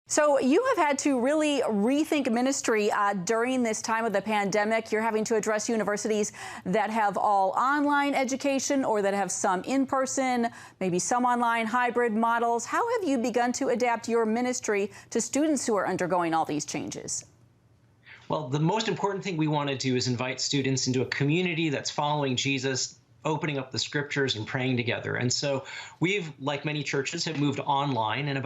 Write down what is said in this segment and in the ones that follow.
So you have had to really rethink ministry during this time of the pandemic. You're having to address universities that have all online education or that have some in-person, maybe some online hybrid models. How have you begun to adapt your ministry to students who are undergoing all these changes? Well, the most important thing we want to do is invite students into a community that's following Jesus, opening up the scriptures and praying together. And so we've, like many churches, have moved online, and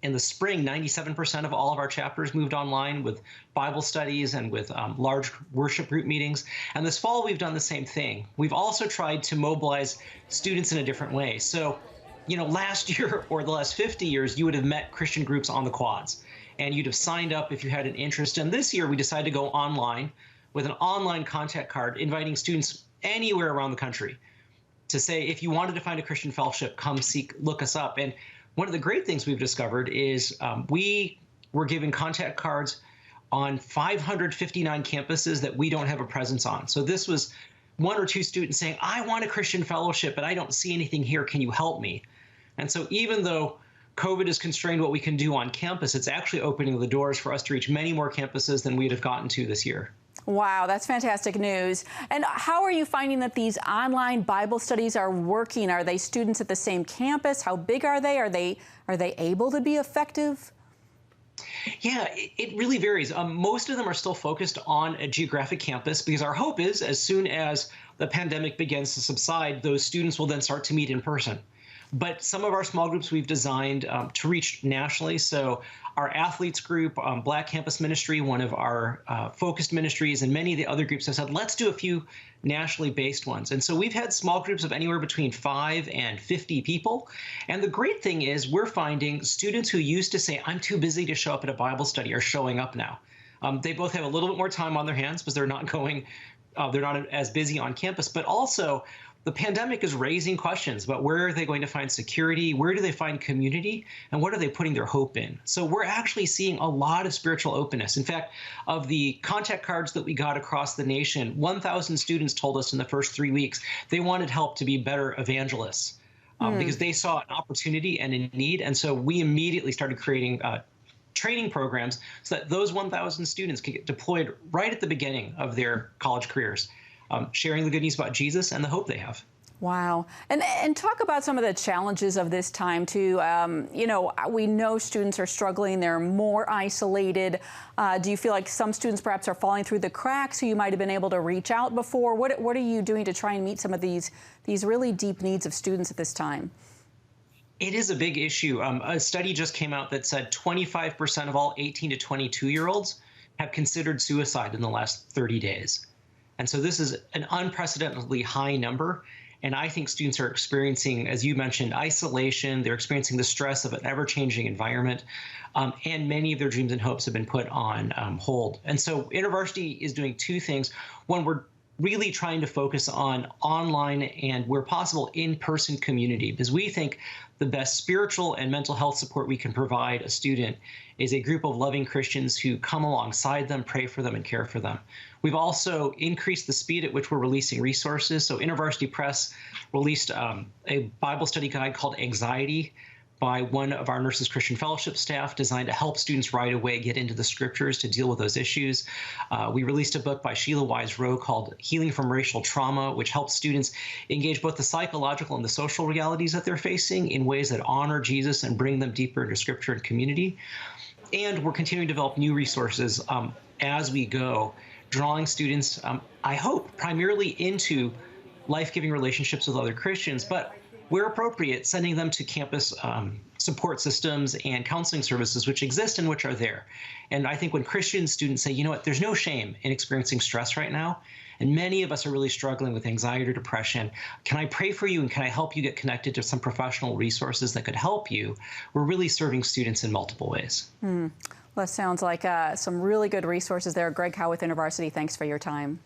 in the spring, 97% of all of our chapters moved online with Bible studies and with large worship group meetings. And this fall, we've done the same thing. We've also tried to mobilize students in a different way. So, last year or the last 50 years, you would have met Christian groups on the quads, and you'd have signed up if you had an interest. And this year, we decided to go online with an online contact card, inviting students anywhere around the country to say, if you wanted to find a Christian fellowship, come look us up. And one of the great things we've discovered is we were giving contact cards on 559 campuses that we don't have a presence on. So this was one or two students saying, I want a Christian fellowship, but I don't see anything here. Can you help me? And so even though COVID has constrained what we can do on campus, it's actually opening the doors for us to reach many more campuses than we'd have gotten to this year. Wow, that's fantastic news. And how are you finding that these online Bible studies are working? Are they students at the same campus? How big are they? Are they able to be effective? Yeah, it really varies. Most of them are still focused on a geographic campus, because our hope is as soon as the pandemic begins to subside, those students will then start to meet in person. But some of our small groups we've designed to reach nationally. So our athletes group, Black Campus Ministry, one of our focused ministries, and many of the other groups have said, let's do a few nationally based ones. And so we've had small groups of anywhere between 5 and 50 people. And the great thing is we're finding students who used to say, I'm too busy to show up at a Bible study, are showing up now. They both have a little bit more time on their hands because they're not as busy on campus, but also the pandemic is raising questions about where are they going to find security, where do they find community, and what are they putting their hope in? So we're actually seeing a lot of spiritual openness. In fact, of the contact cards that we got across the nation, 1,000 students told us in the first 3 weeks they wanted help to be better evangelists because they saw an opportunity and a need. And so we immediately started creating training programs so that those 1,000 students could get deployed right at the beginning of their college careers, sharing the good news about Jesus and the hope they have. Wow. And talk about some of the challenges of this time, too. We know students are struggling. They're more isolated. Do you feel like some students perhaps are falling through the cracks who you might have been able to reach out before? What are you doing to try and meet some of these really deep needs of students at this time? It is a big issue. A study just came out that said 25% of all 18 to 22-year-olds have considered suicide in the last 30 days. And so this is an unprecedentedly high number. And I think students are experiencing, as you mentioned, isolation. They're experiencing the stress of an ever-changing environment. And many of their dreams and hopes have been put on hold. And so InterVarsity is doing two things. One, we're really trying to focus on online and, where possible, in-person community, because we think the best spiritual and mental health support we can provide a student is a group of loving Christians who come alongside them, pray for them, and care for them. We've also increased the speed at which we're releasing resources. So InterVarsity Press released a Bible study guide called Anxiety by one of our Nurses Christian Fellowship staff, designed to help students right away get into the scriptures to deal with those issues. We released a book by Sheila Wise-Rowe called Healing from Racial Trauma, which helps students engage both the psychological and the social realities that they're facing in ways that honor Jesus and bring them deeper into scripture and community. And we're continuing to develop new resources as we go, drawing students, I hope, primarily into life-giving relationships with other Christians, but where appropriate, sending them to campus support systems and counseling services which exist and which are there. And I think when Christian students say, you know what, there's no shame in experiencing stress right now, and many of us are really struggling with anxiety or depression, can I pray for you and can I help you get connected to some professional resources that could help you? We're really serving students in multiple ways. Well, that sounds like some really good resources there. Greg Howe with InterVarsity, thanks for your time.